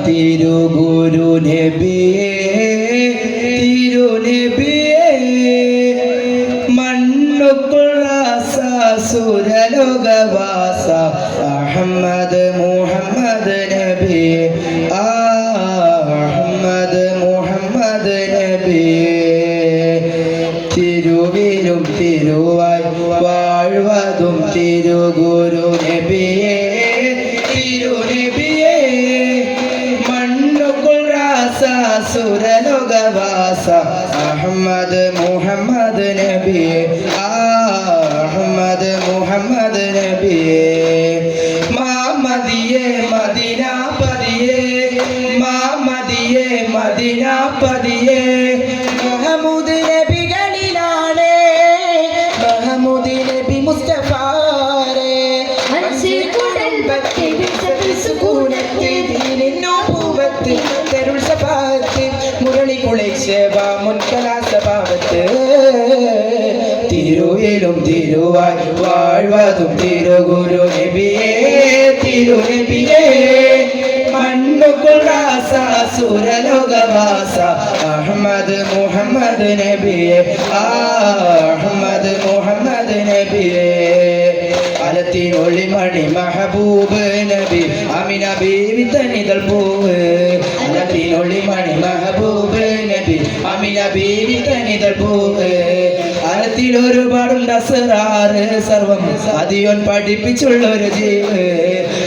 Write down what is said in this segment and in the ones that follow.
തിരുഗുരു നബിയേ തിരുനബിയേ മണ്ണുക്കുളാസ സുരലോകവാസ അഹമ്മദ് മുഹമ്മദ് നബിയേ അഹമ്മദ് മുഹമ്മദ് നബിയേ തിരുവിരും തിരുവായി വാഴ്വതും തിരുഗുരു നബിയേ തിരുനബിയേ മണ്ണുക്കുളാസ സുരലോകവാസ അഹമ്മദ് മുഹമ്മദ് നബിയേ അഹമ്മദ് മുഹമ്മദ് നബിയേ മാമദിയേ മദീന പദിയേ മാമദിയേ മദീന പദിയേ മുഹമ്മദ് നബികളിലാണ് മുഹമ്മദ് നബി മുസ്തഫാരേ മനസ്സിൽ കുടുംബത്തിൽ സുകൂനത്തിൽ ദീനിനോ പൂവത്തിൽ തരുൾ സഭാത്ത് മുരളി കുളേശവ മുൻകലാ സഭാവത്ത് തിരുവിലും തിരുവായി വാഴ്വതും തിരുഗുരു നബിയേ തിരുനബിയേ മണ്ണുക്കുളാസ സുരലോകവാസ അഹമ്മദ് മുഹമ്മദ് നബിയേ അഹമ്മദ് മുഹമ്മദ് നബിയേ അലത്തിനൊളി മണി മഹബൂബ് നബി അമിന ബീവി തനിതൽ പൂവ് അലത്തിനൊളി മണി മഹബൂബ് നബി അമിന ബീവി തനിതൽ പൂവ് അലത്തിൽ ഒരുപാടുണ്ട് അസ്റാറ് സർവം അതിയോൻ പഠിപ്പിച്ചുള്ളൊരു ജീവ്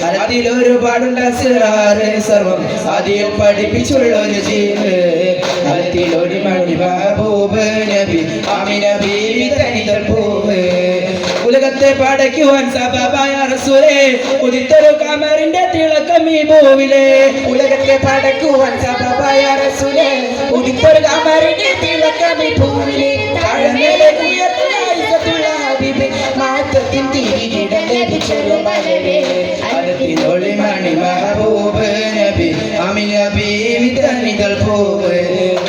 അലത്തിൽ ഒരുപാടുണ്ട് അസ്റാറ് സർവം അതിയോൻ പഠിപ്പിച്ചുള്ളൊരു ജീവ് അലത്തിൽ ഒരു മണി മഹബൂബ് നബി അമിന ബീവി തനിതൽ പൂവ് ഉലകത്തെ പടയ്ക്കുവാൻ സബബായ റസൂലേ ഉദിത്തൊരു കമറിന്റെ തിളക്കം ഈ ഭൂവിലെ ഉലകത്തെ പടയ്ക്കുവാൻ സബബായ റസൂലേ ഉദിത്തൊരു കമറിന്റെ തിളക്കം ഈ ഭൂവിലെ താഴമേലെ ഉയർത്തുള്ള ഹബീബ് മാറ്റത്തിൻ തിരികിടം ലഭിച്ചൊരു മലരെ അലത്തിനൊളി മണി മഹബൂബ് നബി അമിന ബീവി തനിതൽ പൂവ്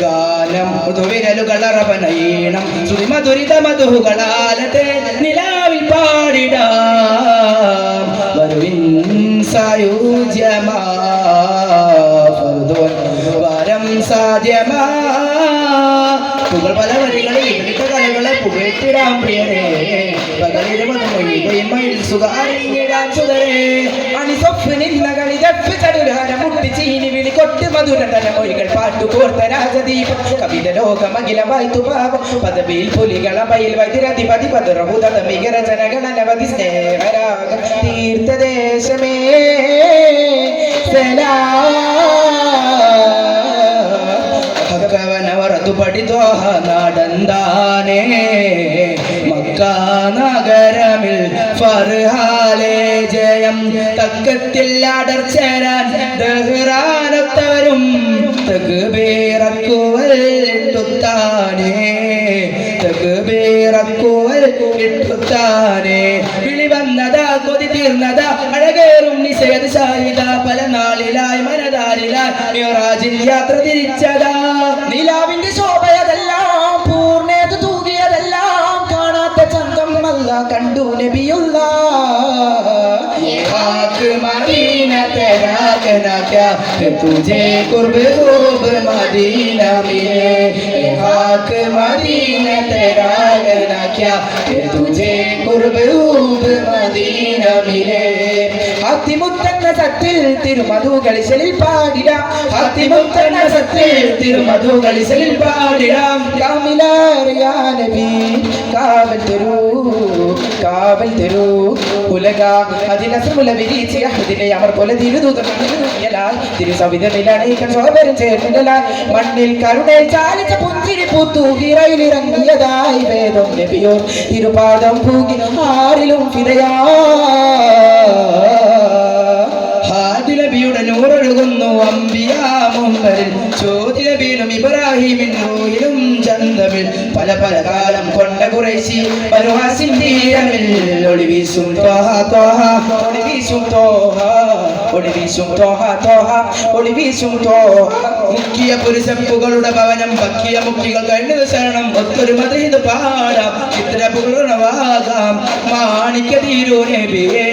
ഗാനം മുതുവിരലുകളറവനയീണം സുതിമധുരിത മധുകളാലത്തെ നിലാവിൽ പാടിടാം വരുവിൻ സായുജ്യമാ ഫർദുൻ വരം സാധ്യമാ പുകൾ പല വരികളെ ഇവിടുത്തെ കലകളെ പുകഴ്ത്തിടാം പ്രിയരേ പകലിലെ മധുമൊഴിയിൽ സുഖാരിഞ്ഞിടാൻ സുതരേ അണിസൊപ്പിനിന്നകളി ദഫ് ചടുരാന മുട്ടി ചീനി വിളി കൊട്ട് മധുര തലമൊഴികൾ പാട്ടുകോർത്ത രാജദീപം കവിത ലോകമഖില വായ്ത്തു പാപം പദവിയിൽ പുലികള മയിൽ വൈദ്യരധിപതി പതുറഭൂത മികര ജനഗണ നവധി സ്നേഹരാഗം തീർത്ഥദേശമേ ഭഗവനവറതു പഠിതോഹ നടന്താനേ മക്ക നഗരമിൽ ഫർഹാലേ ജയം തക്കത്തിൽ അടർച്ചരാൻ ദഹ്റാനത്തവരും തക്ബീറക്കുവൽ ഇട്ടുത്താനേ തക്ബീറക്കുവൽ ഇട്ടുത്താനേ വിളി വന്നതാ കൊതി തീർന്നതാ അഴകേറും നിശയത് ഷാഹിദ പല നാളിലായി മനതാരിലായി മിറാജിൽ യാത്ര തിരിച്ചതാ നിലാവിന്റെ ശോഭയതെല്ലാം പൂർണ്ണേത് തൂകിയതെല്ലാം കാണാത്ത ചന്തം അല്ല കണ്ടു നബിയുള്ള मदीना तेरा कहना क्या कि तुझे कुर्ब खूब मदीना मिले खाक मदीना तेरा कहना क्या कि तुझे कुर्ब खूब मदीना मिले हातिमुत्तന്ന സത്തിൽ തിരുമധുകളിൽ പാടിടാം ഹാത്തിമുത്തന്ന സത്തിൽ തിരുമധുകളിൽ പാടിടാം കാമിലാറിയാ നബി കാവൽ തരൂ ഉലക അതിനസമുല വിരിച്ച് അഹദിനെ അവർ പോലെ തിരുദൂതലാൽ തിരുസവിധനിലണീക്കൻ ശോഭരം ചേർന്നിടലാൽ മണ്ണിൽ കരുണയിൽ ചാലിച്ച പുഞ്ചിരി പൂത്തു ഹിറയിലിറങ്ങിയതായി വേദം നബിയോ തിരുപാദം പൂകി ആരിലും ഫിദയാ നബിയുടെ നൂറൊഴുകുന്നു അംബിയാ മുഹമ്മദിൽ ചോദ്യ നബിയിലും ഇബ്രാഹിമിൻ നൂഹിലും ചന്തമിൽ പല പല കാലം കൊണ്ട ഖുറൈശി ബനുഹാസിൻ തീരമിൽ ഒളിവീശും ത്വഹ ത്വഹ ഒളിവീശും ത്വഹ ഒളിവീശും ത്വഹ ത്വഹ ഒളിവീശും ത്വഹ മുഖ്യ പുരുഷപ്പുകളുടെ ഭവനം ഭക്ഷ്യ മുഖ്യകൾ കഴിഞ്ഞത് ശരണം ഒത്തൊരു മതീത് പാടാം ചിത്രപുകളാകാം മാണിക്യ തീരൂ നബിയേ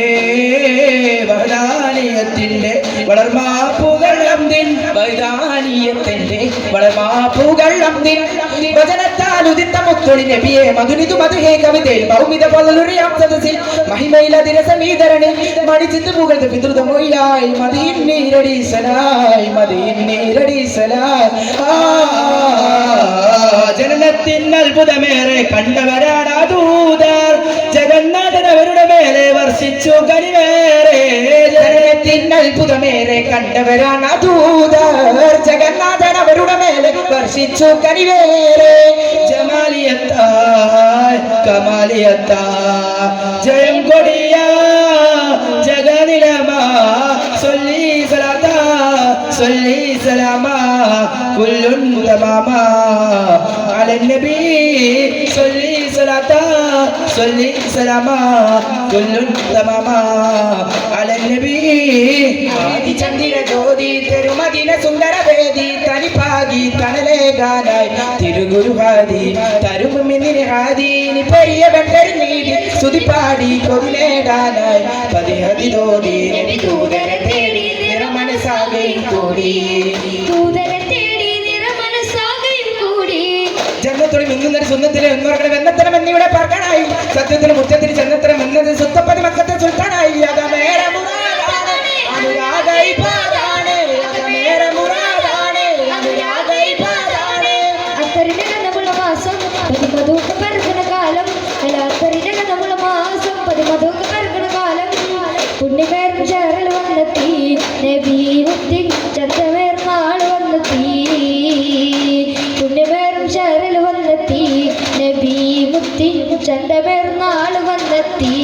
വഹദാനിയത്തിന്റെ വളർമാപ്പുകൾ പൂകള്ളം നിൻ വചനത്താൽ ഉദിത്ത മുത്തൊളി നബിയെ മധുനിതു മധുഹേ കവിതയിൽ ഭൗമിത പൊലലുറിയാം സദസ്സിൽ മഹിമയിലതിരെ സമീതരണി മണിച്ചിത്ത് പുകഴ്ത്ത് പിതൃതമൊയ്യായി മദീൻ നീരടീസലായി മദീൻ നീരടീസലായി ജനനത്തിൻ അത്ഭുതമേറെ കണ്ടവരാണ് ദൂതർ ജഗന്നാഥൻ അവരുടെ മേലെ വർഷിച്ചു കനിവേറെ ജനനത്തിൻ അത്ഭുതമേറെ കണ്ടവരാണ് ദൂതർ ജഗന്നാഥൻ അവരുടെ മേലെ വർഷിച്ചു കനിവേറെ ജമാലിയത്തായ് കമാലിയത്തായ് ജയം കൊടിയ ജഗനിലമാ സൊല്ലി സലാത്താ സൊല്ലി സലാമാ കുല്ലുൻ തമാമാ അലൻ നബി സൊല്ലി സലാത്താ സൊല്ലി സലാമാ കുല്ലുൻ തമാമാ അലൻ നബി ആദി ചന്ദ്ര ജ്യോതി തിരുമദിന സുന്ദര വേദി തനിപ്പാകി തണലേകാനായി തിരുഗുരു ഹാദി തരുമിന്നിന് ഹാദീനി പെരിയ ബണ്ടരി നീതി സ്തുതിപ്പാടി കൊതി നേടാനായി പതിഹതി തോതി നബി ദൂതരെ തേടി നിറമനസാകയും കൂടി ദൂതരെ തേടി നിറമനസാകയും കൂടി ജന്മത്തോടെ മിന്നുന്നൊരു സുന്നത്തിലെ എന്നോർകളെ വെന്നത്തരം എന്നിവിടെ പാർക്കാനായി സത്യത്തിന് മുറ്റത്തിന് ചെന്നത്തരം എന്നത് സുത്തപ്പതി മക്കത്തെ സുൽത്താനായി അകമേറെ മുറാദാണ് അനുരാഗൈ പാദാണ് അകമേറെ മുറാദാണ് അനുരാഗൈ പാദാണ് അത്തരിനകമുള്ള മാസം പതിമധുക്ക് പരക്കണ കാലം അല്ല അത്തരിനകമുള്ള മാസം പതിമധുക്ക് പരക്കണ കാലം പുണ്യമേറും ചേറൽ വന്നെത്തി നബി മുത്തി ചന്തമേർന്നാൾ വന്നെത്തി പുണ്യമേറും ചേറൽ വന്നെത്തി നബി മുത്തി ചന്തമേർന്നാൾ വന്നെത്തി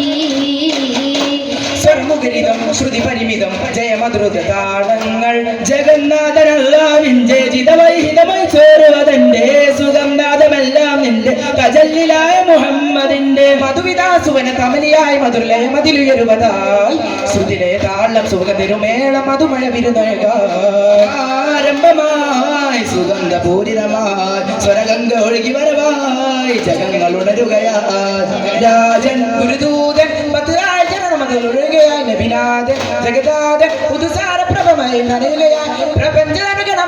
സ്വർമുഖരിതം ശ്രുതി പരിമിതം ജയമധുരത താളങ്ങൾ ജഗന്നാഥനല്ലാവിന്റെ ജിതവൈഹിതമായി ചേരുവതന്റെ സുഗംനാഥമെല്ലാം നിന്റെ തജല്ലിലായ മുഹമ്മദിന്റെ മധുവിതാസുവന കമലിയായി മധുരലയ മതിലുയരുവതായി ശ്രുതിലെ താളം സുഖതിരുമേളം മധുമഴ വിരുന്നഴകാരംഭമായി സുഗന്ധപൂരിതമായി സ്വരഗംഗ ഒഴുകി വരവായി ജഗങ്ങൾ ഉണരുകയായി രാജൻ ഗുരുദൂതൻ ഒഴുകയായി നബിനാഥൻ ജഗദാഥൻ പുതുസാര പ്രഭമായി നനയുകയായി പ്രപഞ്ച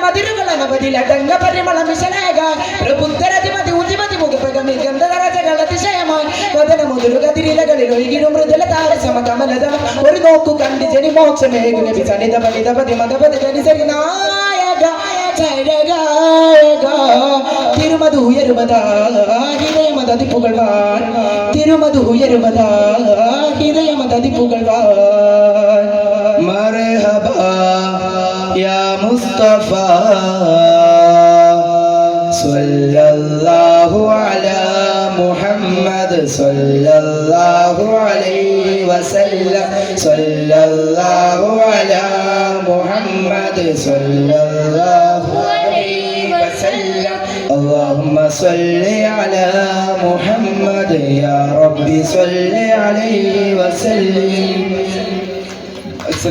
മതിരുകൾ അനവധിലടങ്ക പരിമളം വിശലേകാൻ പ്രബുദ്ധരതിമതി ഉതിമതി മുഖപകമി ഗന്ധതരജകൾ അതിശയമായി വദന മുതലു കതിരിലകളിൽ ഒഴുകിടും മൃദുല താരസമ കമലതമ ഒരു നോക്കു കണ്ട് ജനി മോക്ഷമേകു നബി സനിത പലിത പതി മതപതി ജനി സരി നായക തിരുമധു ഉയരുമതാ ഹൃദയമതി പുകഴ്വാൻ തിരുമധു ഉയരുമതാ ഹൃദയമതി പുകഴ്വാൻ മർഹബ യാ മുസ്തഫ സല്ലല്ലാഹു അലാ മുഹമ്മദ് സല്ലല്ലാഹു അലൈഹി വസല്ലം സല്ലല്ലാഹു അലാ മുഹമ്മദ് സല്ലല്ലാഹു അലൈഹി വസല്ലം اللهم صل على محمد يا رب صل عليه وسلم